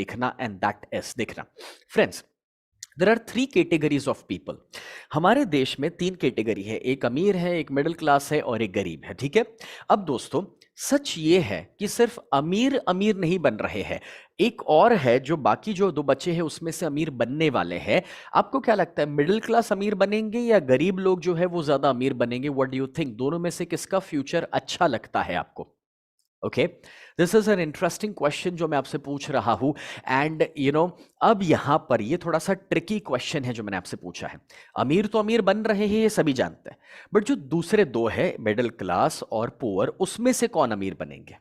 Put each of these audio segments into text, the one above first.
देखना, and that is देखना friends, there are three categories of people. हमारे देश में तीन कैटेगरी है, एक अमीर है, एक मिडिल क्लास है और एक गरीब है, ठीक है। अब दोस्तों सच ये है कि सिर्फ अमीर अमीर नहीं बन रहे हैं, एक और है जो बाकी जो दो बच्चे हैं उसमें से अमीर बनने वाले हैं। आपको क्या लगता है, मिडिल क्लास अमीर बनेंगे या गरीब लोग जो है वो ज्यादा अमीर बनेंगे? व्हाट डू यू थिंक, दोनों में से किसका फ्यूचर अच्छा लगता है आपको? Okay, this is an interesting question जो मैं आपसे पूछ रहा हूं। एंड अब यहां पर ये थोड़ा सा ट्रिकी क्वेश्चन है जो मैंने आपसे पूछा है। अमीर तो अमीर बन रहे हैं, ये सभी जानते हैं, बट जो दूसरे दो है मिडिल क्लास और पुअर, उसमें से कौन अमीर बनेंगे?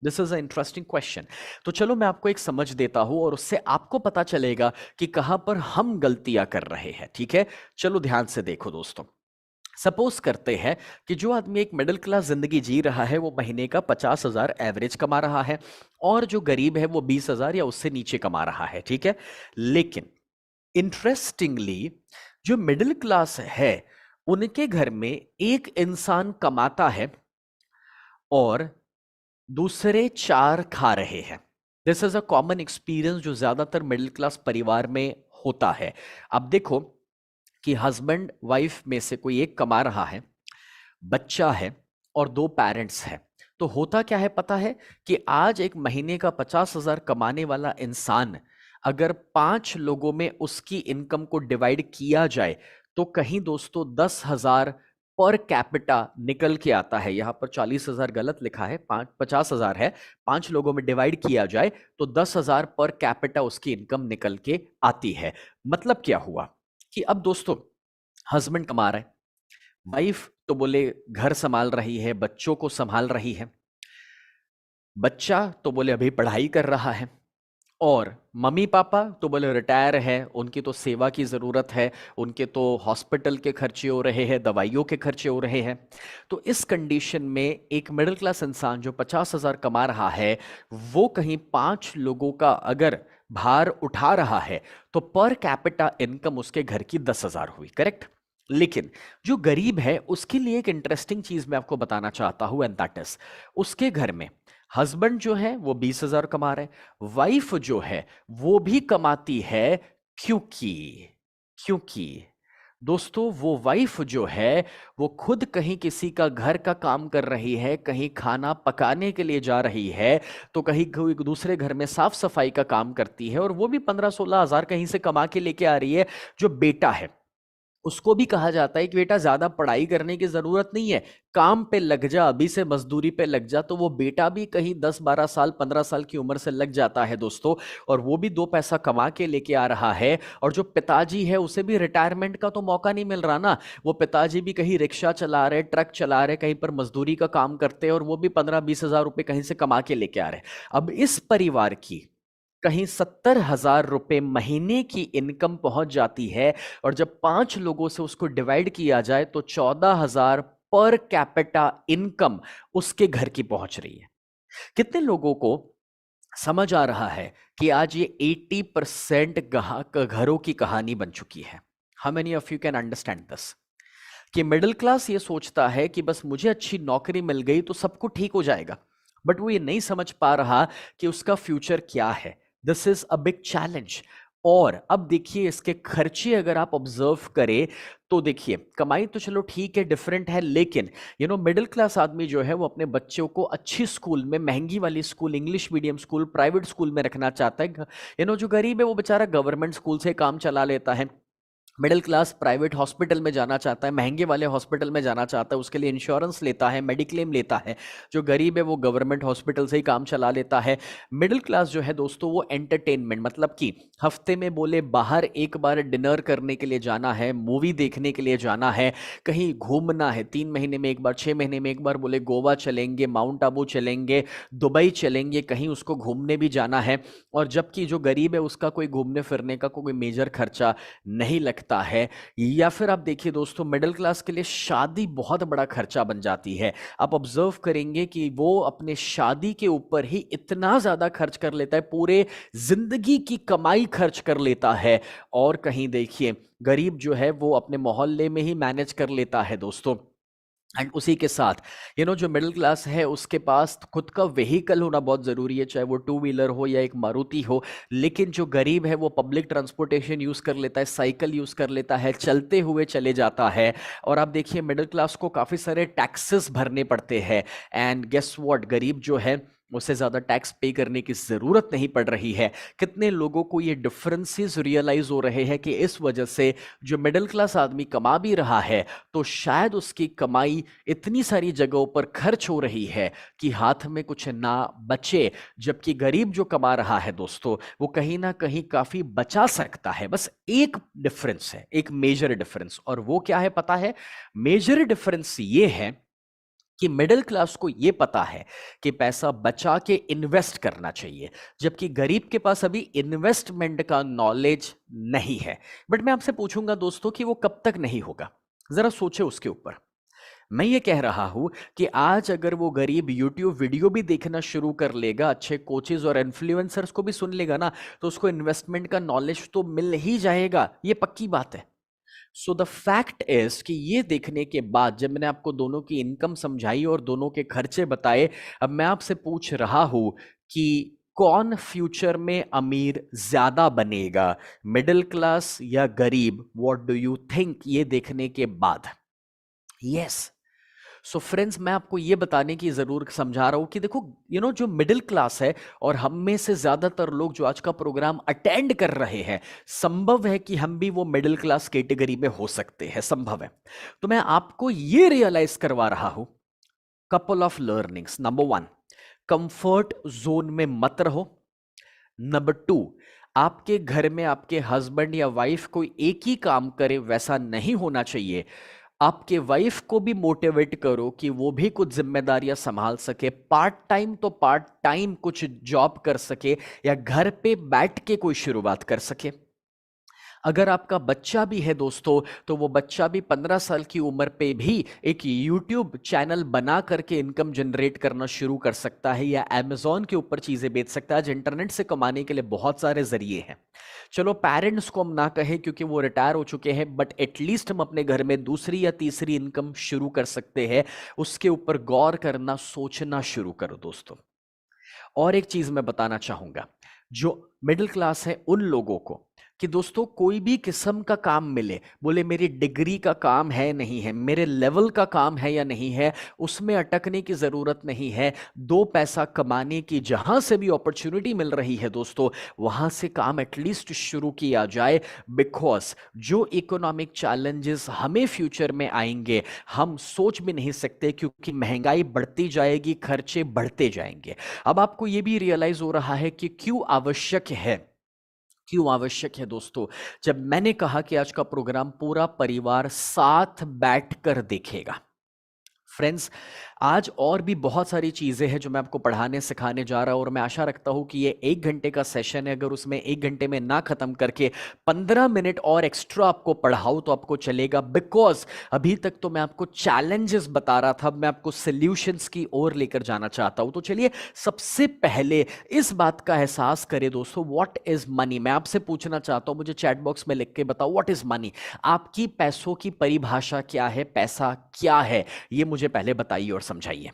This is a interesting question. तो चलो मैं आपको एक समझ देता हूं और उससे आपको पता चलेगा कि कहां पर हम गलतियां कर रहे हैं, ठीक है। चलो ध्यान से देखो दोस्तों, सपोज करते हैं कि जो आदमी एक मिडिल क्लास जिंदगी जी रहा है वो महीने का 50,000 एवरेज कमा रहा है, और जो गरीब है वो 20,000 या उससे नीचे कमा रहा है, ठीक है। लेकिन इंटरेस्टिंगली जो मिडिल क्लास है उनके घर में एक इंसान कमाता है और दूसरे चार खा रहे हैं। This is a common experience जो ज्यादातर मिडिल क्लास परिवार में होता है। अब देखो कि हस्बैंड वाइफ में से कोई एक कमा रहा है, बच्चा है और दो पेरेंट्स हैं। तो होता क्या है पता है, कि आज एक महीने का 50,000 कमाने वाला इंसान अगर 5 लोगों में उसकी इनकम को डिवाइड किया जाए तो कहीं दोस्तों 10,000 पर कैपिटा निकल के आता है। यहां पर 40,000 गलत लिखा है, 50,000 है, 5 लोगों में डिवाइड किया जाए तो 10,000 पर कैपिटा उसकी इनकम निकल के आती है। मतलब क्या हुआ कि अब दोस्तों हस्बैंड कमा रहा है, वाइफ तो बोले घर संभाल रही है, बच्चों को संभाल रही है, बच्चा तो बोले अभी पढ़ाई कर रहा है, और मम्मी पापा तो बोले रिटायर है, उनकी तो सेवा की जरूरत है, उनके तो हॉस्पिटल के खर्चे हो रहे हैं, दवाइयों के खर्चे हो रहे हैं। तो इस कंडीशन में एक मिडिल क्लास इंसान जो 50,000 कमा रहा है वो कहीं 5 लोगों का अगर भार उठा रहा है तो पर कैपिटा इनकम उसके घर की 10,000 हुई, करेक्ट। लेकिन जो गरीब है उसके लिए एक इंटरेस्टिंग चीज मैं आपको बताना चाहता हूं, एंड दैट इज उसके घर में हस्बैंड जो है वो 20,000 कमा रहे, वाइफ जो है वो भी कमाती है, क्योंकि क्योंकि दोस्तों वो वाइफ जो है वो खुद कहीं किसी का घर का काम कर रही है, कहीं खाना पकाने के लिए जा रही है, तो कहीं कोई दूसरे घर में साफ सफाई का काम करती है, और वो भी 15-16 हजार कहीं से कमा के लेके आ रही है। जो बेटा है उसको भी कहा जाता है कि बेटा ज्यादा पढ़ाई करने की जरूरत नहीं है, काम पे लग जा, अभी से मजदूरी पे लग जा। तो वो बेटा भी कहीं 10-12 साल 15 साल की उम्र से लग जाता है दोस्तों, और वो भी दो पैसा कमा के लेके आ रहा है। और जो पिताजी है उसे भी रिटायरमेंट का तो मौका नहीं मिल रहा ना, वो पिताजी भी कहीं रिक्शा चला रहे, ट्रक चला रहे, कहीं पर मजदूरी का काम करते हैं, और वो भी 15-20 हजार रुपए कहीं से कमा के लेके आ रहे हैं। अब इस परिवार की कहीं 70,000 रुपए महीने की इनकम पहुंच जाती है, और जब 5 लोगों से उसको डिवाइड किया जाए तो 14,000 पर कैपिटा इनकम उसके घर की पहुंच रही है। कितने लोगों को समझ आ रहा है कि आज ये 80% घरों की कहानी बन चुकी है? How many of you can understand this, कि मिडिल क्लास ये सोचता है कि बस मुझे अच्छी नौकरी मिल गई तो सब कुछ ठीक हो जाएगा, बट वो ये नहीं समझ पा रहा कि उसका फ्यूचर क्या है। This is a big challenge. और अब देखिए इसके खर्चे अगर आप ऑब्जर्व करें तो देखिए कमाई तो चलो ठीक है, डिफरेंट है, लेकिन मिडिल क्लास आदमी जो है वो अपने बच्चों को अच्छी स्कूल में, महंगी वाली school, English medium school, private school में रखना चाहता है। जो गरीब है वो बेचारा गवर्नमेंट स्कूल से काम चला लेता है। मिडिल क्लास प्राइवेट हॉस्पिटल में जाना चाहता है, महंगे वाले हॉस्पिटल में जाना चाहता है, उसके लिए इंश्योरेंस लेता है, मेडिक्लेम लेता है। जो गरीब है वो गवर्नमेंट हॉस्पिटल से ही काम चला लेता है। मिडिल क्लास जो है दोस्तों वो एंटरटेनमेंट, मतलब कि हफ्ते में बोले बाहर एक बार डिनर करने के लिए जाना है, मूवी देखने के लिए जाना है, कहीं घूमना है, 3 महीने में एक बार, 6 महीने में एक बार बोले गोवा चलेंगे, माउंट आबू चलेंगे, दुबई चलेंगे, कहीं उसको घूमने भी जाना है। और जबकि जो गरीब है उसका कोई घूमने फिरने का कोई मेजर खर्चा नहीं लगता है। या फिर आप देखिए दोस्तों मिडिल क्लास के लिए शादी बहुत बड़ा खर्चा बन जाती है। आप ऑब्जर्व करेंगे कि वो अपने शादी के ऊपर ही इतना ज्यादा खर्च कर लेता है, पूरे जिंदगी की कमाई खर्च कर लेता है। और कहीं देखिए गरीब जो है वो अपने मोहल्ले में ही मैनेज कर लेता है दोस्तों। एंड उसी के साथ जो मिडिल क्लास है उसके पास खुद का व्हीकल होना बहुत ज़रूरी है, चाहे वो टू व्हीलर हो या एक मारुति हो। लेकिन जो गरीब है वो पब्लिक ट्रांसपोर्टेशन यूज़ कर लेता है, साइकिल यूज़ कर लेता है, चलते हुए चले जाता है। और आप देखिए मिडिल क्लास को काफ़ी सारे टैक्सेस भरने पड़ते हैं। एंड गेस व्हाट, गरीब जो है उससे ज़्यादा टैक्स पे करने की ज़रूरत नहीं पड़ रही है। कितने लोगों को ये डिफरेंसेस रियलाइज हो रहे हैं कि इस वजह से जो मिडिल क्लास आदमी कमा भी रहा है तो शायद उसकी कमाई इतनी सारी जगहों पर खर्च हो रही है कि हाथ में कुछ ना बचे, जबकि गरीब जो कमा रहा है दोस्तों वो कहीं ना कहीं काफी बचा सकता है। बस एक डिफरेंस है, एक मेजर डिफरेंस, और वो क्या है पता है? मेजर डिफरेंस ये है कि मिडिल क्लास को यह पता है कि पैसा बचा के इन्वेस्ट करना चाहिए, जबकि गरीब के पास अभी इन्वेस्टमेंट का नॉलेज नहीं है। बट मैं आपसे पूछूंगा दोस्तों कि वो कब तक नहीं होगा, जरा सोचे उसके ऊपर। मैं ये कह रहा हूं कि आज अगर वो गरीब YouTube वीडियो भी देखना शुरू कर लेगा, अच्छे कोचेज और इन्फ्लुएंसर्स को भी सुन लेगा ना, तो उसको इन्वेस्टमेंट का नॉलेज तो मिल ही जाएगा, ये पक्की बात है। सो द फैक्ट इज कि ये देखने के बाद जब मैंने आपको दोनों की इनकम समझाई और दोनों के खर्चे बताए, अब मैं आपसे पूछ रहा हूं कि कौन फ्यूचर में अमीर ज्यादा बनेगा, मिडिल क्लास या गरीब? व्हाट डू यू थिंक ये देखने के बाद? यस। सो फ्रेंड्स, मैं आपको ये बताने की जरूर समझा रहा हूं कि देखो जो मिडिल क्लास है, और हम में से ज्यादातर लोग जो आज का प्रोग्राम अटेंड कर रहे हैं, संभव है कि हम भी वो मिडिल क्लास कैटेगरी में हो सकते हैं, संभव है। तो मैं आपको ये रियलाइज करवा रहा हूं couple of learnings. Number one, comfort zone में मत रहो। नंबर टू, आपके घर में आपके हस्बैंड या वाइफ कोई एक ही काम करे वैसा नहीं होना चाहिए। आपके वाइफ को भी मोटिवेट करो कि वो भी कुछ जिम्मेदारियां संभाल सके, पार्ट टाइम तो पार्ट टाइम कुछ जॉब कर सके, या घर पे बैठ के कोई शुरुआत कर सके। अगर आपका बच्चा भी है दोस्तों, तो वो बच्चा भी 15 साल की उम्र पे भी एक YouTube चैनल बना करके इनकम जनरेट करना शुरू कर सकता है, या Amazon के ऊपर चीजें बेच सकता है। आज इंटरनेट से कमाने के लिए बहुत सारे जरिए हैं। चलो पेरेंट्स को हम ना कहें क्योंकि वो रिटायर हो चुके हैं, बट एटलीस्ट हम अपने घर में दूसरी या तीसरी इनकम शुरू कर सकते हैं। उसके ऊपर गौर करना, सोचना शुरू करो दोस्तों। और एक चीज मैं बताना चाहूंगा, जो मिडिल क्लास है उन लोगों को, कि दोस्तों कोई भी किस्म का काम मिले, बोले मेरी डिग्री का काम है नहीं है, मेरे लेवल का काम है या नहीं है, उसमें अटकने की जरूरत नहीं है। दो पैसा कमाने की जहां से भी अपॉर्चुनिटी मिल रही है दोस्तों, वहां से काम एटलीस्ट शुरू किया जाए। बिकॉज जो इकोनॉमिक चैलेंजेस हमें फ्यूचर में आएंगे हम सोच भी नहीं सकते, क्योंकि महंगाई बढ़ती जाएगी, खर्चे बढ़ते जाएंगे। अब आपको यह भी रियलाइज हो रहा है कि क्यों आवश्यक है दोस्तों, जब मैंने कहा कि आज का प्रोग्राम पूरा परिवार साथ बैठकर देखेगा। फ्रेंड्स, आज और भी बहुत सारी चीजें हैं जो मैं आपको पढ़ाने सिखाने जा रहा हूं, और मैं आशा रखता हूं कि ये 1 घंटे का सेशन है, अगर उसमें 1 घंटे में ना खत्म करके 15 मिनट और एक्स्ट्रा आपको पढ़ाऊं तो आपको चलेगा। बिकॉज अभी तक तो मैं आपको चैलेंजेस बता रहा था, अब मैं आपको सॉल्यूशंस की ओर लेकर जाना चाहता हूं। तो चलिए सबसे पहले इस बात का एहसास करें दोस्तों, व्हाट इज मनी। मैं आपसे पूछना चाहता हूं, मुझे चैट बॉक्स में लिख के बताओ व्हाट इज मनी। आपकी पैसों की परिभाषा क्या है, पैसा क्या है, ये मुझे पहले बताइए और समझाइए।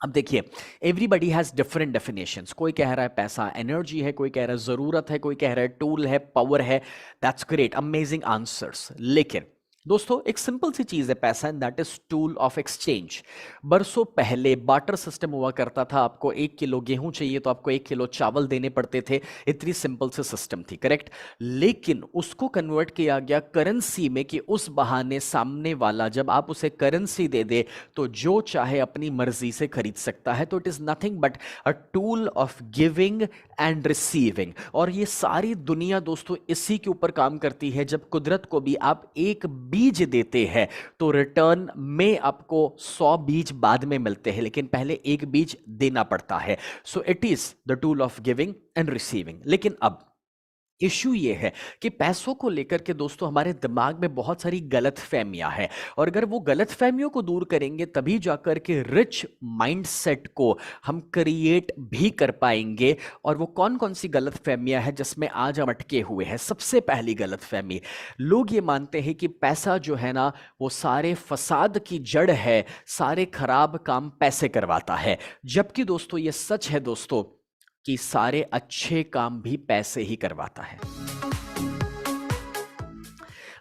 अब देखिए, एवरीबडी हैज डिफरेंट डेफिनेशंस। कोई कह रहा है पैसा एनर्जी है, कोई कह रहा है जरूरत है, कोई कह रहा है टूल है, पावर है। That's great, amazing answers. लेकिन दोस्तों एक सिंपल सी चीज है पैसा, and that is tool of exchange. बरसों पहले बार्टर सिस्टम हुआ करता था, आपको 1 किलो गेहूं चाहिए तो आपको 1 किलो चावल देने पड़ते थे। इतनी सिंपल सी सिस्टम थी, करेक्ट। लेकिन उसको कन्वर्ट किया गया करेंसी में, कि उस बहाने सामने वाला जब आप उसे करेंसी दे दे तो जो चाहे अपनी मर्जी से खरीद सकता है। तो it is nothing but a tool of giving and receiving. और ये सारी दुनिया दोस्तों इसी के ऊपर काम करती है। जब कुदरत को भी आप एक बीज देते हैं तो रिटर्न में आपको 100 बीज बाद में मिलते हैं, लेकिन पहले एक बीज देना पड़ता है। So it is the tool of giving and receiving. लेकिन अब इश्यू ये है कि पैसों को लेकर के दोस्तों हमारे दिमाग में बहुत सारी गलत फहमियां हैं, और अगर वो गलत फहमियों को दूर करेंगे तभी जाकर के रिच माइंडसेट को हम क्रिएट भी कर पाएंगे। और वो कौन कौन सी गलत फहमियां हैं जिसमें आज हम अटके हुए हैं? सबसे पहली गलत फहमी, लोग ये मानते हैं कि पैसा जो है ना वो सारे फसाद की जड़ है, सारे खराब काम पैसे करवाता है। जबकि दोस्तों ये सच है दोस्तों कि सारे अच्छे काम भी पैसे ही करवाता है।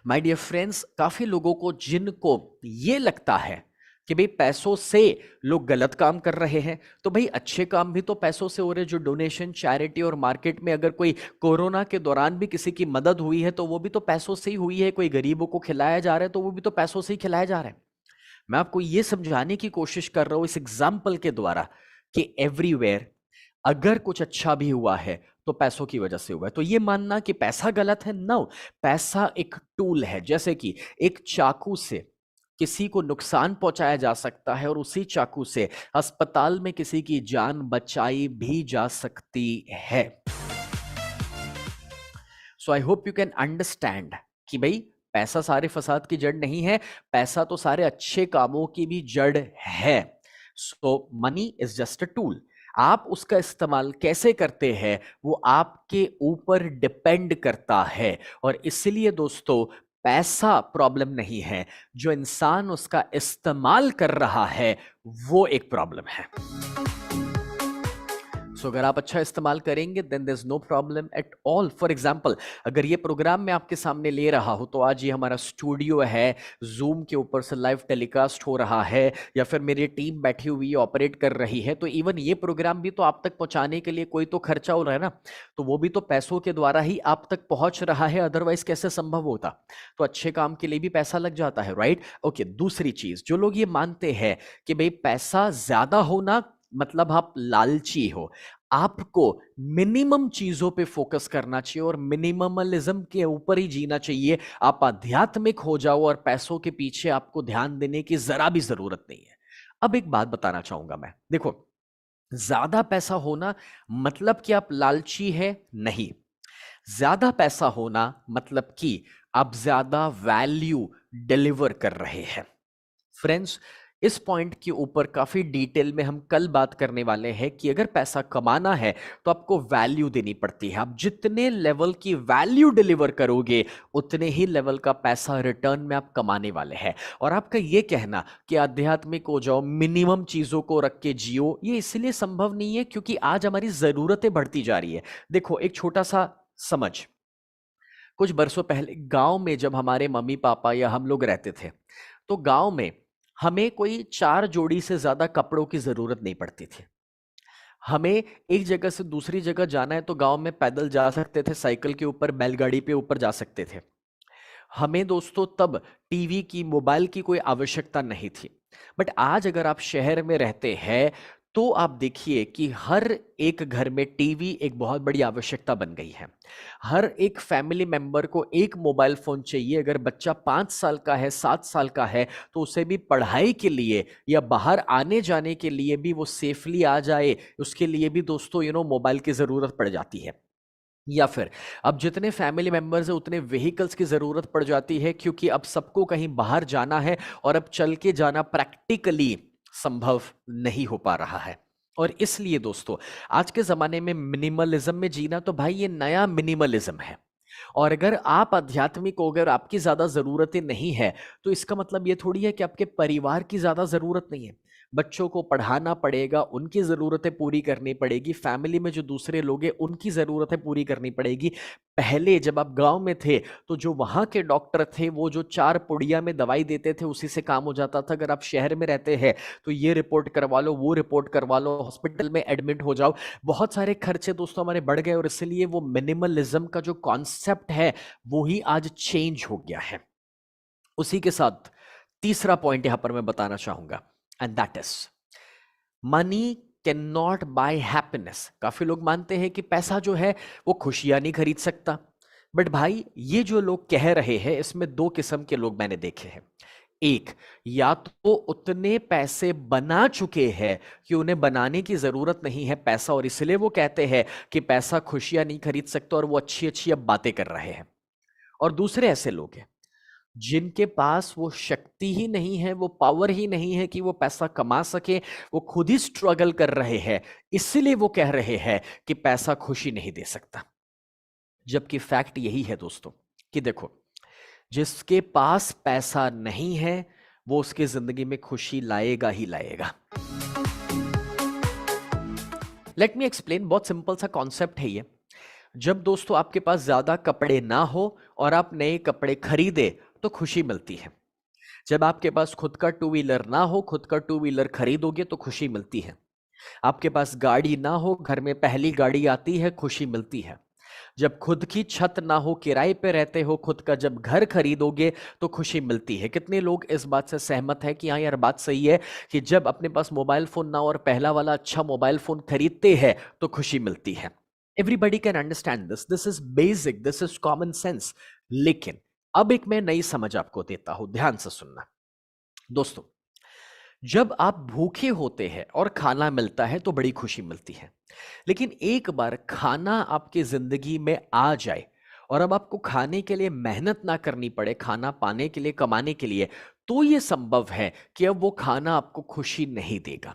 माय डियर फ्रेंड्स, काफी लोगों को जिनको ये लगता है कि भाई पैसों से लोग गलत काम कर रहे हैं, तो भाई अच्छे काम भी तो पैसों से हो रहे हैं। जो डोनेशन, चैरिटी और मार्केट में अगर कोई कोरोना के दौरान भी किसी की मदद हुई है तो वो भी तो पैसों से ही हुई है। कोई गरीबों को खिलाया जा रहा है तो वो भी तो पैसों से ही खिलाया जा रहा है। मैं आपको ये समझाने की कोशिश कर रहा हूं इस एग्जाम्पल के द्वारा कि एवरीवेयर अगर कुछ अच्छा भी हुआ है तो पैसों की वजह से हुआ है। तो ये मानना कि पैसा गलत है, नो, पैसा एक टूल है। जैसे कि एक चाकू से किसी को नुकसान पहुंचाया जा सकता है और उसी चाकू से अस्पताल में किसी की जान बचाई भी जा सकती है। So I hope you can understand कि भाई पैसा सारे फसाद की जड़ नहीं है, पैसा तो सारे अच्छे कामों की भी जड़ है। So money is just a tool. आप उसका इस्तेमाल कैसे करते हैं वो आपके ऊपर डिपेंड करता है। और इसलिए दोस्तों पैसा प्रॉब्लम नहीं है, जो इंसान उसका इस्तेमाल कर रहा है वो एक प्रॉब्लम है। सो अगर आप अच्छा इस्तेमाल करेंगे then there is no problem at all. For example, अगर ये प्रोग्राम मैं आपके सामने ले रहा हूं तो आज ये हमारा स्टूडियो है, जूम के ऊपर से लाइव टेलीकास्ट हो रहा है, या फिर मेरी टीम बैठी हुई ऑपरेट कर रही है, तो इवन ये प्रोग्राम भी तो आप तक पहुंचाने के लिए कोई तो खर्चा हो रहा है ना, तो वो भी तो पैसों के द्वारा ही आप तक पहुंच रहा है, अदरवाइज कैसे संभव होता? तो अच्छे काम के लिए भी पैसा लग जाता है, राइट? ओके, दूसरी चीज, जो लोग ये मानते हैं कि भाई पैसा ज्यादा होना मतलब आप लालची हो, आपको मिनिमम चीजों पे फोकस करना चाहिए और मिनिमलिज्म के ऊपर ही जीना चाहिए। आप आध्यात्मिक हो जाओ और पैसों के पीछे आपको ध्यान देने की जरा भी जरूरत नहीं है। अब एक बात बताना चाहूंगा मैं, देखो, ज्यादा पैसा होना मतलब कि आप लालची है नहीं। ज्यादा पैसा होना मतलब कि आप ज्यादा वैल्यू डिलीवर कर रहे हैं। फ्रेंड्स, इस पॉइंट के ऊपर काफी डिटेल में हम कल बात करने वाले हैं कि अगर पैसा कमाना है तो आपको वैल्यू देनी पड़ती है। आप जितने लेवल की वैल्यू डिलीवर करोगे उतने ही लेवल का पैसा रिटर्न में आप कमाने वाले हैं। और आपका ये कहना कि आध्यात्मिक हो जाओ, मिनिमम चीजों को रख के जियो, ये इसलिए संभव नहीं है क्योंकि आज हमारी जरूरतें बढ़ती जा रही है। देखो, एक छोटा सा समझ, कुछ बरसों पहले गांव में जब हमारे मम्मी पापा या हम लोग रहते थे तो गांव में हमें कोई 4 जोड़ी से ज्यादा कपड़ों की जरूरत नहीं पड़ती थी। हमें एक जगह से दूसरी जगह जाना है तो गांव में पैदल जा सकते थे, साइकिल के ऊपर, बैलगाड़ी पे ऊपर जा सकते थे। हमें दोस्तों तब टीवी की, मोबाइल की कोई आवश्यकता नहीं थी। बट आज अगर आप शहर में रहते हैं तो आप देखिए कि हर एक घर में टीवी एक बहुत बड़ी आवश्यकता बन गई है। हर एक फैमिली मेंबर को एक मोबाइल फोन चाहिए। अगर बच्चा 5 साल का है, 7 साल का है, तो उसे भी पढ़ाई के लिए या बाहर आने जाने के लिए भी वो सेफली आ जाए, उसके लिए भी दोस्तों मोबाइल की जरूरत पड़ जाती है। या फिर अब जितने फैमिली मेंबर्स है उतने व्हीकल्स की जरूरत पड़ जाती है, क्योंकि अब सबको कहीं बाहर जाना है और अब चल के जाना प्रैक्टिकली संभव नहीं हो पा रहा है। और इसलिए दोस्तों आज के जमाने में मिनिमलिज्म में जीना तो भाई ये नया मिनिमलिज्म है। और अगर आप आध्यात्मिक हो गए और आपकी ज्यादा जरूरतें नहीं है तो इसका मतलब ये थोड़ी है कि आपके परिवार की ज्यादा जरूरत नहीं है। बच्चों को पढ़ाना पड़ेगा, उनकी ज़रूरतें पूरी करनी पड़ेगी, फैमिली में जो दूसरे लोग हैं उनकी ज़रूरतें पूरी करनी पड़ेगी। पहले जब आप गांव में थे तो जो वहाँ के डॉक्टर थे वो जो 4 पुड़िया में दवाई देते थे उसी से काम हो जाता था। अगर आप शहर में रहते हैं तो ये रिपोर्ट करवा लो, वो रिपोर्ट करवा लो, हॉस्पिटल में एडमिट हो जाओ, बहुत सारे खर्चे दोस्तों हमारे बढ़ गए। और इसलिए वो मिनिमलिज्म का जो कॉन्सेप्ट है वो ही आज चेंज हो गया है। उसी के साथ तीसरा पॉइंट यहां पर मैं बताना चाहूंगा, and that is money cannot buy happiness. काफी लोग मानते हैं कि पैसा जो है वो खुशियां नहीं खरीद सकता। बट भाई ये जो लोग कह रहे हैं इसमें 2 किस्म के लोग मैंने देखे हैं। एक, या तो उतने पैसे बना चुके हैं कि उन्हें बनाने की जरूरत नहीं है पैसा, और इसलिए वो कहते हैं कि पैसा खुशियां नहीं खरीद सकता, और वो अच्छी अच्छी अब बातें कर रहे हैं। और दूसरे ऐसे लोग हैं जिनके पास वो शक्ति ही नहीं है, वो पावर ही नहीं है कि वो पैसा कमा सके, वो खुद ही स्ट्रगल कर रहे हैं, इसलिए वो कह रहे हैं कि पैसा खुशी नहीं दे सकता। जबकि फैक्ट यही है दोस्तों कि देखो, जिसके पास पैसा नहीं है वो उसकी जिंदगी में खुशी लाएगा ही लाएगा। लेट मी एक्सप्लेन, बहुत सिंपल सा कॉन्सेप्ट है ये। जब दोस्तों आपके पास ज्यादा कपड़े ना हो और आप नए कपड़े खरीदे तो खुशी मिलती है। जब आपके पास खुद का टू व्हीलर ना हो, खुद का टू व्हीलर खरीदोगे तो खुशी मिलती है। आपके पास गाड़ी ना हो, घर में पहली गाड़ी आती है, खुशी मिलती है। जब खुद की छत ना हो, किराए पे रहते हो, खुद का जब घर खरीदोगे तो खुशी मिलती है। कितने लोग इस बात से सहमत है कि हाँ यार बात सही है कि जब अपने पास मोबाइल फोन ना हो और पहला वाला अच्छा मोबाइल फोन खरीदते हैं तो खुशी मिलती है। Everybody can understand this, this is basic, this is common sense. लेकिन अब एक मैं नई समझ आपको देता हूं, ध्यान से सुनना दोस्तों। जब आप भूखे होते हैं और खाना मिलता है तो बड़ी खुशी मिलती है। लेकिन एक बार खाना आपकी जिंदगी में आ जाए और अब आपको खाने के लिए मेहनत ना करनी पड़े, खाना पाने के लिए, कमाने के लिए, तो यह संभव है कि अब वो खाना आपको खुशी नहीं देगा।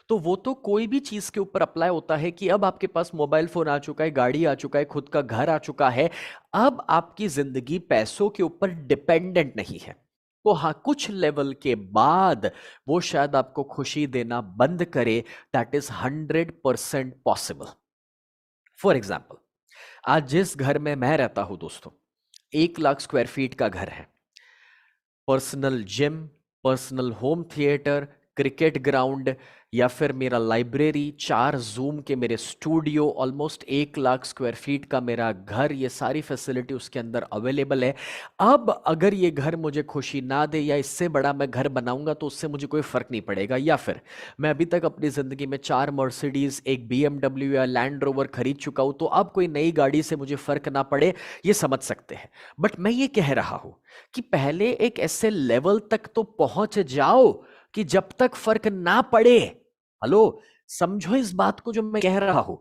तो वो तो कोई भी चीज के ऊपर अप्लाई होता है कि अब आपके पास मोबाइल फोन आ चुका है, गाड़ी आ चुका है, खुद का घर आ चुका है, अब आपकी जिंदगी पैसों के ऊपर डिपेंडेंट नहीं है। तो हाँ, कुछ लेवल के बाद वो शायद आपको खुशी देना बंद करे। That is 100% possible. For example, आज जिस घर में मैं रहता हूं दोस्तों, 1 लाख स्क्वायर फीट का घर है। Personal gym, personal home theatre, cricket ground, या फिर मेरा लाइब्रेरी, 4 जूम के मेरे studio, almost 1 lakh square feet का मेरा घर, ये सारी फैसिलिटी उसके अंदर अवेलेबल है। अब अगर ये घर मुझे खुशी ना दे या इससे बड़ा मैं घर बनाऊंगा तो उससे मुझे कोई फर्क नहीं पड़ेगा। या फिर मैं अभी तक अपनी जिंदगी में 4 मर्सिडीज, एक BMW या लैंड रोवर खरीद चुका हूं, तो अब कोई नई गाड़ी से मुझे फर्क ना पड़े, ये समझ सकते हैं। बट मैं ये कह रहा हूं कि पहले एक ऐसे लेवल तक तो पहुंच जाओ कि जब तक फर्क ना पड़े। हेलो, समझो इस बात को जो मैं कह रहा हूं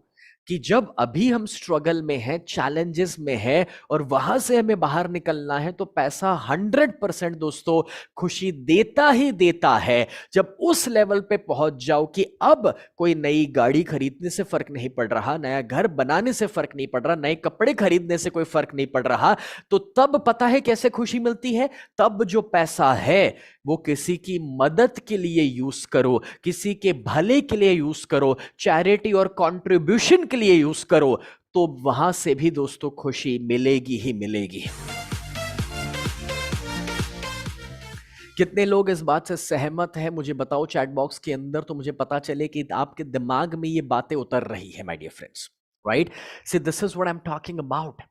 कि जब अभी हम स्ट्रगल में हैं, चैलेंजेस में हैं और वहां से हमें बाहर निकलना है, तो पैसा 100% दोस्तों खुशी देता ही देता है। जब उस लेवल पे पहुंच जाओ कि अब कोई नई गाड़ी खरीदने से फर्क नहीं पड़ रहा, नया घर बनाने से फर्क नहीं पड़ रहा, नए कपड़े खरीदने से कोई फर्क नहीं पड़ रहा, तो तब पता है कैसे खुशी मिलती है। तब जो पैसा है वो किसी की मदद के लिए यूज करो, किसी के भले के लिए यूज करो, चैरिटी और कंट्रीब्यूशन के लिए यूज करो, तो वहां से भी दोस्तों खुशी मिलेगी ही मिलेगी। कितने लोग इस बात से सहमत हैं मुझे बताओ चैट बॉक्स के अंदर, तो मुझे पता चले कि आपके दिमाग में ये बातें उतर रही है my dear friends. Right, see this is what I am talking about.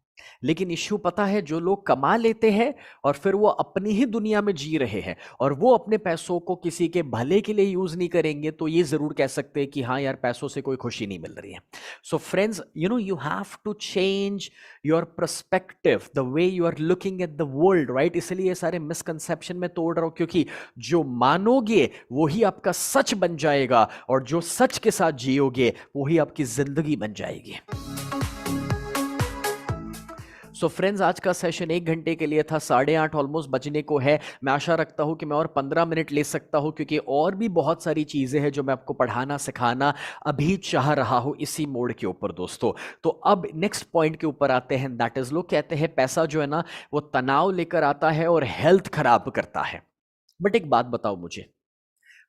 लेकिन इश्यू पता है, जो लोग कमा लेते हैं और फिर वो अपनी ही दुनिया में जी रहे हैं और वो अपने पैसों को किसी के भले के लिए यूज नहीं करेंगे, तो ये जरूर कह सकते हैं कि हाँ यार पैसों से कोई खुशी नहीं मिल रही है। So friends, you know, you have to change your perspective, the way you are looking at the world. Right, इसलिए ये सारे मिसकंसेप्शन में तोड़ रहा हूं, क्योंकि जो मानोगे वही आपका सच बन जाएगा और जो सच के साथ जियोगे वही आपकी जिंदगी बन जाएगी। सो फ्रेंड्स, आज का सेशन 1 घंटे के लिए था, 8:30 ऑलमोस्ट बजने को है। मैं आशा रखता हूं कि मैं और 15 मिनट ले सकता हूं, क्योंकि और भी बहुत सारी चीजें हैं जो मैं आपको पढ़ाना सिखाना अभी चाह रहा हूं इसी मोड के ऊपर दोस्तों। तो अब नेक्स्ट पॉइंट के ऊपर आते हैं, दैट इज, लोग कहते हैं पैसा जो है ना वो तनाव लेकर आता है और हेल्थ खराब करता है। बट एक बात बताओ मुझे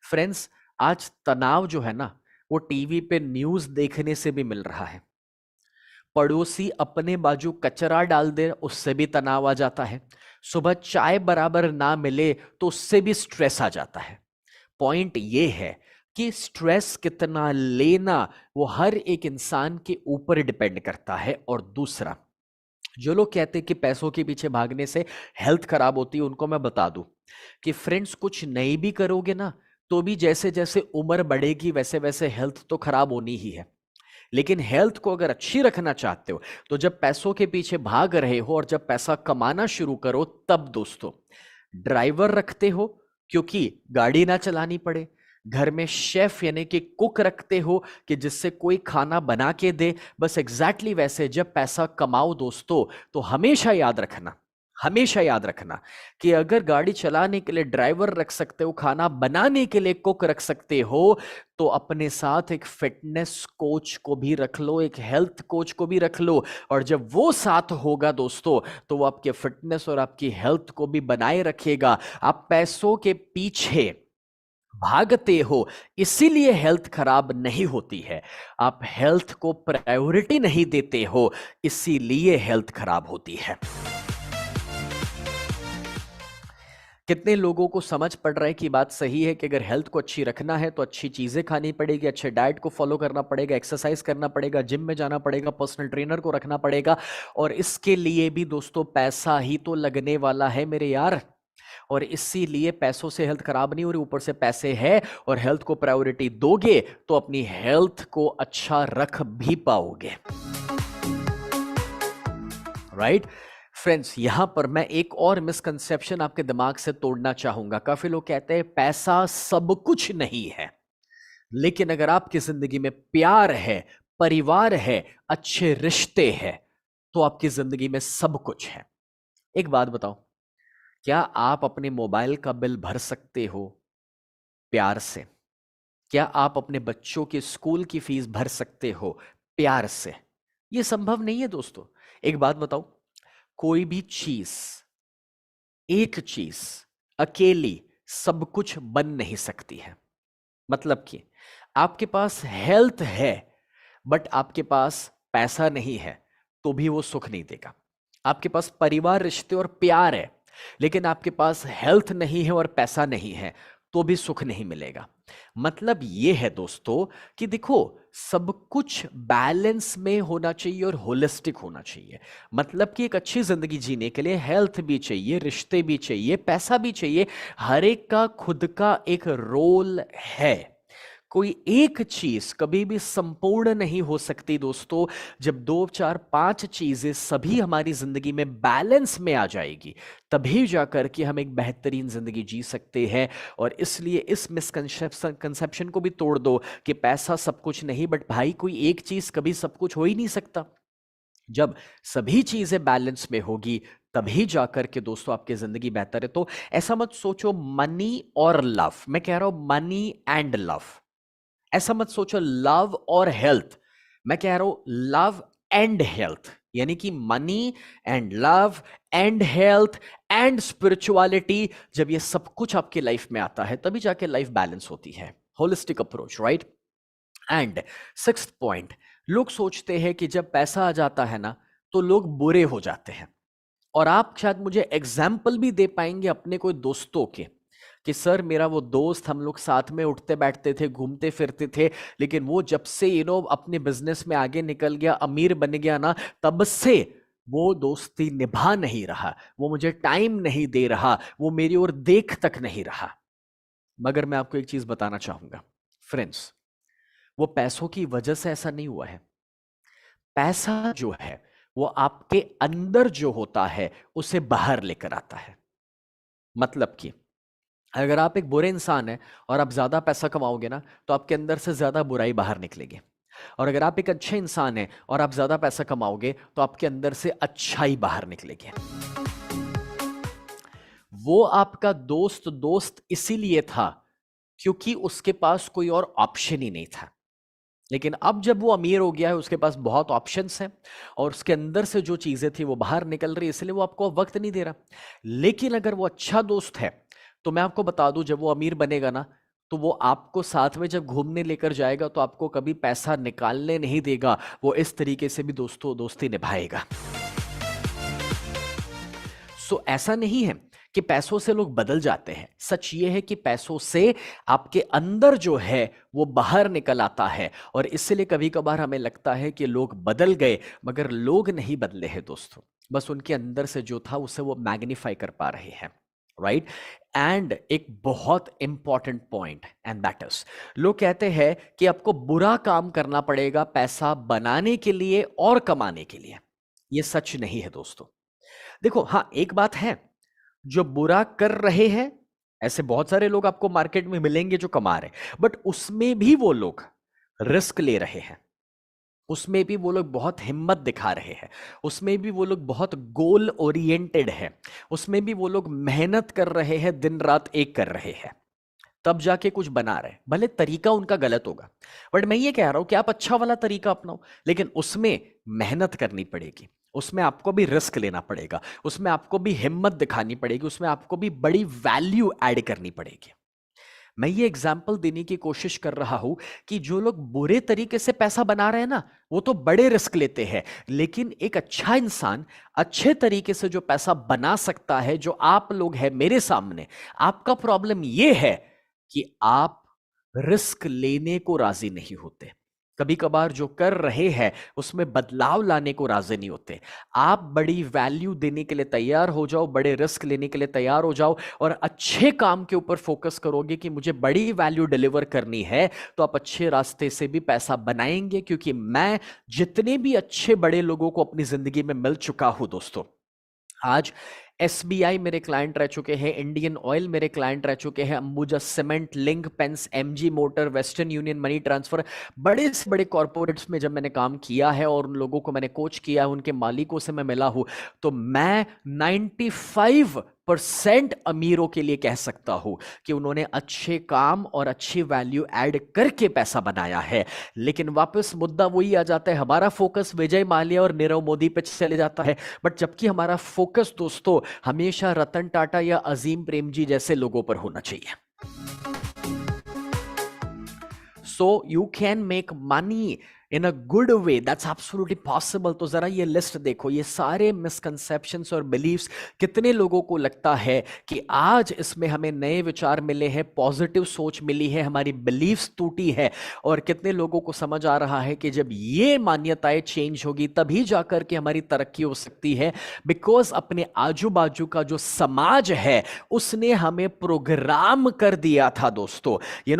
फ्रेंड्स, आज तनाव जो है ना वो टीवी पे न्यूज देखने से भी मिल रहा है। पड़ोसी अपने बाजू कचरा डाल दे उससे भी तनाव आ जाता है। सुबह चाय बराबर ना मिले तो उससे भी स्ट्रेस आ जाता है। पॉइंट ये है कि स्ट्रेस कितना लेना वो हर एक इंसान के ऊपर डिपेंड करता है। और दूसरा, जो लोग कहते हैं कि पैसों के पीछे भागने से हेल्थ खराब होती है, उनको मैं बता दूं कि फ्रेंड्स, कुछ नहीं भी करोगे ना तो भी जैसे जैसे उम्र बढ़ेगी वैसे वैसे हेल्थ तो खराब होनी ही है। लेकिन हेल्थ को अगर अच्छी रखना चाहते हो तो जब पैसों के पीछे भाग रहे हो और जब पैसा कमाना शुरू करो, तब दोस्तों ड्राइवर रखते हो क्योंकि गाड़ी ना चलानी पड़े, घर में शेफ यानी कि कुक रखते हो कि जिससे कोई खाना बना के दे। बस एग्जैक्टली वैसे जब पैसा कमाओ दोस्तों, तो हमेशा याद रखना, हमेशा याद रखना कि अगर गाड़ी चलाने के लिए ड्राइवर रख सकते हो, खाना बनाने के लिए कुक रख सकते हो, तो अपने साथ एक फिटनेस कोच को भी रख लो, एक हेल्थ कोच को भी रख लो। और जब वो साथ होगा दोस्तों, तो वो आपके फिटनेस और आपकी हेल्थ को भी बनाए रखेगा। आप पैसों के पीछे भागते हो, इसीलिए हेल्थ खराब नहीं होती है। आप हेल्थ को प्रायोरिटी नहीं देते हो, इसीलिए हेल्थ खराब होती है। कितने लोगों को समझ पड़ रहा है कि बात सही है कि अगर हेल्थ को अच्छी रखना है तो अच्छी चीजें खानी पड़ेगी, अच्छे डाइट को फॉलो करना पड़ेगा, एक्सरसाइज करना पड़ेगा, जिम में जाना पड़ेगा, पर्सनल ट्रेनर को रखना पड़ेगा। और इसके लिए भी दोस्तों पैसा ही तो लगने वाला है मेरे यार। और इसीलिए पैसों से हेल्थ खराब नहीं हो रही, ऊपर से पैसे है और हेल्थ को प्रायोरिटी दोगे तो अपनी हेल्थ को अच्छा रख भी पाओगे। राइट फ्रेंड्स, यहां पर मैं एक और मिसकंसेप्शन आपके दिमाग से तोड़ना चाहूंगा। काफी लोग कहते हैं पैसा सब कुछ नहीं है, लेकिन अगर आपकी जिंदगी में प्यार है, परिवार है, अच्छे रिश्ते हैं, तो आपकी जिंदगी में सब कुछ है। एक बात बताओ, क्या आप अपने मोबाइल का बिल भर सकते हो प्यार से? क्या आप अपने बच्चों के स्कूल की फीस भर सकते हो प्यार से? यह संभव नहीं है दोस्तों। एक बात बताओ, कोई भी चीज, एक चीज अकेली सब कुछ बन नहीं सकती है। मतलब कि आपके पास हेल्थ है बट आपके पास पैसा नहीं है, तो भी वो सुख नहीं देगा। आपके पास परिवार, रिश्ते और प्यार है, लेकिन आपके पास हेल्थ नहीं है और पैसा नहीं है, तो भी सुख नहीं मिलेगा। मतलब यह है दोस्तों कि देखो, सब कुछ बैलेंस में होना चाहिए और होलिस्टिक होना चाहिए। मतलब कि एक अच्छी जिंदगी जीने के लिए हेल्थ भी चाहिए, रिश्ते भी चाहिए, पैसा भी चाहिए। हर एक का खुद का एक रोल है। कोई एक चीज कभी भी संपूर्ण नहीं हो सकती दोस्तों। जब दो चार पांच चीजें सभी हमारी जिंदगी में बैलेंस में आ जाएगी, तभी जाकर के हम एक बेहतरीन जिंदगी जी सकते हैं। और इसलिए इस मिसकंसेप्शन को भी तोड़ दो कि पैसा सब कुछ नहीं, बट भाई कोई एक चीज कभी सब कुछ हो ही नहीं सकता। जब सभी चीजें बैलेंस में होगी, तभी जाकर के दोस्तों आपकी जिंदगी बेहतर है। तो ऐसा मत सोचो मनी और लव, मैं कह रहा हूं मनी एंड लव। ऐसा मत सोचो लव और हेल्थ, मैं कह रहा हूं लव एंड हेल्थ, यानी कि money and love and health and spirituality. जब ये सब कुछ आपकी लाइफ में आता है, तभी जाके लाइफ बैलेंस होती है। Holistic approach, right. And sixth point, लोग सोचते हैं कि जब पैसा आ जाता है ना, तो लोग बुरे हो जाते हैं। और आप शायद मुझे एग्जाम्पल भी दे पाएंगे अपने कोई दोस्तों के, कि सर मेरा वो दोस्त, हम लोग साथ में उठते बैठते थे, घूमते फिरते थे, लेकिन वो जब से अपने बिजनेस में आगे निकल गया, अमीर बन गया ना, तब से वो दोस्ती निभा नहीं रहा, वो मुझे टाइम नहीं दे रहा, वो मेरी ओर देख तक नहीं रहा। मगर मैं आपको एक चीज बताना चाहूंगा फ्रेंड्स, वो पैसों की वजह से ऐसा नहीं हुआ है। पैसा जो है वो आपके अंदर जो होता है उसे बाहर लेकर आता है। मतलब कि अगर आप एक बुरे इंसान हैं और आप ज्यादा पैसा कमाओगे ना, तो आपके अंदर से ज्यादा बुराई बाहर निकलेगी। और अगर आप एक अच्छे इंसान हैं और आप ज्यादा पैसा कमाओगे, तो आपके अंदर से अच्छाई बाहर निकलेगी। वो आपका दोस्त दोस्त इसीलिए था क्योंकि उसके पास कोई और ऑप्शन ही नहीं था। लेकिन अब जब वो अमीर हो गया है, उसके पास बहुत ऑप्शंस हैं और उसके अंदर से जो चीजें थी वो बाहर निकल रही है, इसलिए वो आपको वक्त नहीं दे रहा। लेकिन अगर वो अच्छा दोस्त है, तो मैं आपको बता दूं, जब वो अमीर बनेगा ना, तो वो आपको साथ में जब घूमने लेकर जाएगा, तो आपको कभी पैसा निकालने नहीं देगा। वो इस तरीके से भी दोस्तों दोस्ती निभाएगा। सो ऐसा नहीं है कि पैसों से लोग बदल जाते हैं। सच ये है कि पैसों से आपके अंदर जो है वो बाहर निकल आता है। और इसलिए कभी कभार हमें लगता है कि लोग बदल गए, मगर लोग नहीं बदले हैं दोस्तों। बस उनके अंदर से जो था उसे वो मैग्नीफाई कर पा रहे हैं, राइट। एंड एक बहुत important point, and that is, लोग कहते हैं कि आपको बुरा काम करना पड़ेगा पैसा बनाने के लिए और कमाने के लिए। यह सच नहीं है दोस्तों। देखो, हाँ एक बात है, जो बुरा कर रहे हैं ऐसे बहुत सारे लोग आपको मार्केट में मिलेंगे जो कमा रहे हैं, बट उसमें भी वो लोग रिस्क ले रहे हैं, उसमें भी वो लोग बहुत हिम्मत दिखा रहे हैं, उसमें भी वो लोग बहुत गोल ओरिएंटेड है, उसमें भी वो लोग मेहनत कर रहे हैं, दिन रात एक कर रहे हैं, तब जाके कुछ बना रहे हैं। भले तरीका उनका गलत होगा, बट मैं ये कह रहा हूं कि आप अच्छा वाला तरीका अपनाओ, लेकिन उसमें मेहनत करनी पड़ेगी, उसमें आपको भी रिस्क लेना पड़ेगा, उसमें आपको भी हिम्मत दिखानी पड़ेगी, उसमें आपको भी बड़ी वैल्यू ऐड करनी पड़ेगी। मैं ये एग्जाम्पल देने की कोशिश कर रहा हूं कि जो लोग बुरे तरीके से पैसा बना रहे हैं ना, वो तो बड़े रिस्क लेते हैं, लेकिन एक अच्छा इंसान अच्छे तरीके से जो पैसा बना सकता है, जो आप लोग हैं मेरे सामने, आपका प्रॉब्लम ये है कि आप रिस्क लेने को राजी नहीं होते। कभी कभार जो कर रहे हैं उसमें बदलाव लाने को राजी नहीं होते। आप बड़ी वैल्यू देने के लिए तैयार हो जाओ, बड़े रिस्क लेने के लिए तैयार हो जाओ और अच्छे काम के ऊपर फोकस करोगे कि मुझे बड़ी वैल्यू डिलीवर करनी है, तो आप अच्छे रास्ते से भी पैसा बनाएंगे। क्योंकि मैं जितने भी अच्छे बड़े लोगों को अपनी जिंदगी में मिल चुका हूं दोस्तों, आज एसबीआई मेरे क्लाइंट रह चुके हैं, इंडियन ऑयल मेरे क्लाइंट रह चुके हैं, Ambuja cement, Linc pens, MG Motor, Western Union, money transfer, बड़े से बड़े कॉर्पोरेट्स में जब मैंने काम किया है और उन लोगों को मैंने कोच किया है, उनके मालिकों से मैं मिला हूं, तो मैं 95% अमीरों के लिए कह सकता हूं कि उन्होंने अच्छे काम और अच्छी वैल्यू ऐड करके पैसा बनाया है। लेकिन वापस मुद्दा वही आ जाता है, हमारा फोकस विजय माल्या और नीरव मोदी पे चले जाता है, बट जबकि हमारा फोकस दोस्तों हमेशा रतन टाटा या अजीम प्रेमजी जैसे लोगों पर होना चाहिए। So you can make money in a good way, that's absolutely possible। तो जरा ये लिस्ट देखो, ये सारे मिसकंसेप्शंस और बिलीव्स, कितने लोगों को लगता है कि आज इसमें हमें नए विचार मिले हैं, पॉजिटिव सोच मिली है, हमारी बिलीव्स टूटी है, और कितने लोगों को समझ आ रहा है कि जब ये मान्यताएं चेंज होगी तभी जाकर के हमारी तरक्की हो सकती है। बिकॉज अपने आजू बाजू का जो समाज है उसने हमें प्रोग्राम कर दिया था दोस्तों।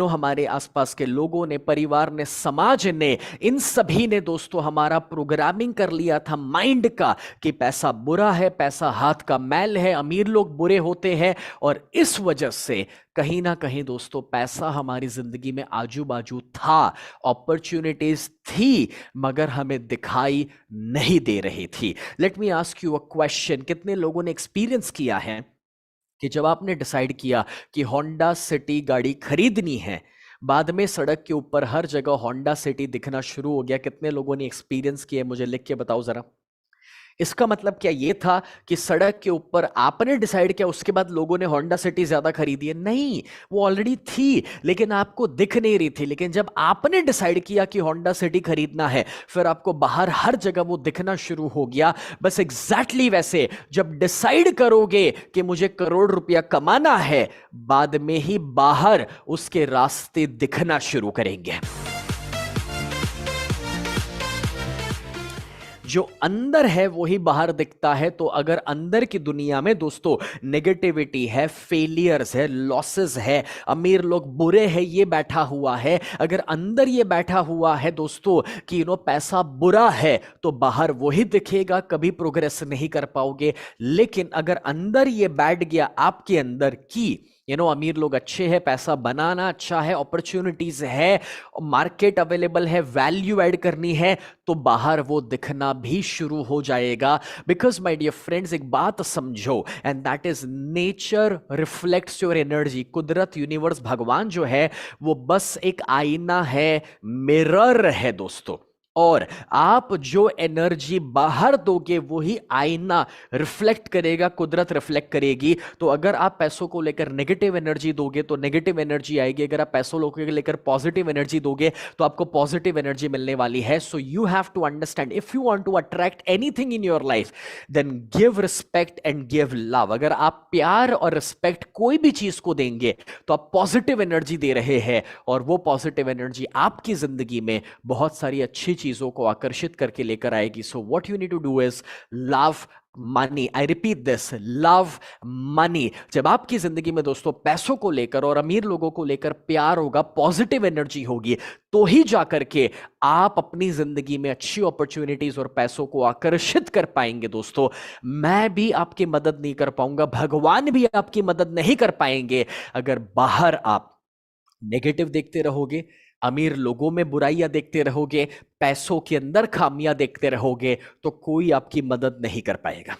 हमारे आसपास के लोगों ने, परिवार ने, समाज ने, इन सभी ने दोस्तों हमारा प्रोग्रामिंग कर लिया था माइंड का कि पैसा बुरा है, पैसा हाथ का मैल है, अमीर लोग बुरे होते हैं। और इस वजह से कहीं ना कहीं दोस्तों पैसा हमारी जिंदगी में आजू बाजू था, अपॉर्चुनिटीज थी, मगर हमें दिखाई नहीं दे रही थी। Let me ask you a question, कितने लोगों ने एक्सपीरियंस किया है कि जब आपने डिसाइड किया कि होंडा सिटी गाड़ी खरीदनी है, बाद में सड़क के ऊपर हर जगह होंडा सिटी दिखना शुरू हो गया? कितने लोगों ने एक्सपीरियंस किए, मुझे लिख के बताओ जरा। इसका मतलब क्या ये था कि सड़क के ऊपर आपने डिसाइड किया, उसके बाद लोगों ने होंडा सिटी ज्यादा खरीदी है? नहीं, वो ऑलरेडी थी लेकिन आपको दिख नहीं रही थी। लेकिन जब आपने डिसाइड किया कि होंडा सिटी खरीदना है, फिर आपको बाहर हर जगह वो दिखना शुरू हो गया। बस एग्जैक्टली वैसे जब डिसाइड करोगे कि मुझे करोड़ रुपया कमाना है, बाद में ही बाहर उसके रास्ते दिखना शुरू करेंगे। जो अंदर है वही बाहर दिखता है। तो अगर अंदर की दुनिया में दोस्तों नेगेटिविटी है, फेलियर्स है, लॉसेस है, अमीर लोग बुरे हैं, ये बैठा हुआ है, अगर अंदर ये बैठा हुआ है दोस्तों कि पैसा बुरा है, तो बाहर वही दिखेगा, कभी प्रोग्रेस नहीं कर पाओगे। लेकिन अगर अंदर ये बैठ गया आपके अंदर की अमीर लोग अच्छे हैं, पैसा बनाना अच्छा है, अपॉर्चुनिटीज है, मार्केट अवेलेबल है, वैल्यू ऐड करनी है, तो बाहर वो दिखना भी शुरू हो जाएगा। बिकॉज माय डियर फ्रेंड्स, एक बात समझो, and that is nature reflects your energy. कुदरत, यूनिवर्स, भगवान जो है वो बस एक आईना है, मिरर है दोस्तों। और आप जो एनर्जी बाहर दोगे वही आईना रिफ्लेक्ट करेगा, कुदरत रिफ्लेक्ट करेगी। तो अगर आप पैसों को लेकर नेगेटिव एनर्जी दोगे तो नेगेटिव एनर्जी आएगी, अगर आप पैसों को लेकर पॉजिटिव एनर्जी दोगे तो आपको पॉजिटिव एनर्जी मिलने वाली है। So you have to understand, if you want to attract anything in your life, then give respect and give love. अगर आप प्यार और रिस्पेक्ट कोई भी चीज को देंगे तो आप पॉजिटिव एनर्जी दे रहे हैं, और वो पॉजिटिव एनर्जी आपकी जिंदगी में बहुत सारी अच्छी चीजों को आकर्षित करके लेकर आएगी। So what you need to do is love money, I repeat this, love money. जब आपकी जिंदगी में दोस्तों पैसों को लेकर और अमीर लोगों को लेकर प्यार होगा, पॉजिटिव एनर्जी होगी, तो ही जाकर के आप अपनी जिंदगी में अच्छी अपॉर्चुनिटीज और पैसों को आकर्षित कर पाएंगे दोस्तों। मैं भी आपकी मदद नहीं कर पाऊंगा, भगवान भी आपकी मदद नहीं कर पाएंगे अगर बाहर आप नेगेटिव देखते रहोगे, अमीर लोगों में बुराइयां देखते रहोगे, पैसों के अंदर खामियां देखते रहोगे, तो कोई आपकी मदद नहीं कर पाएगा।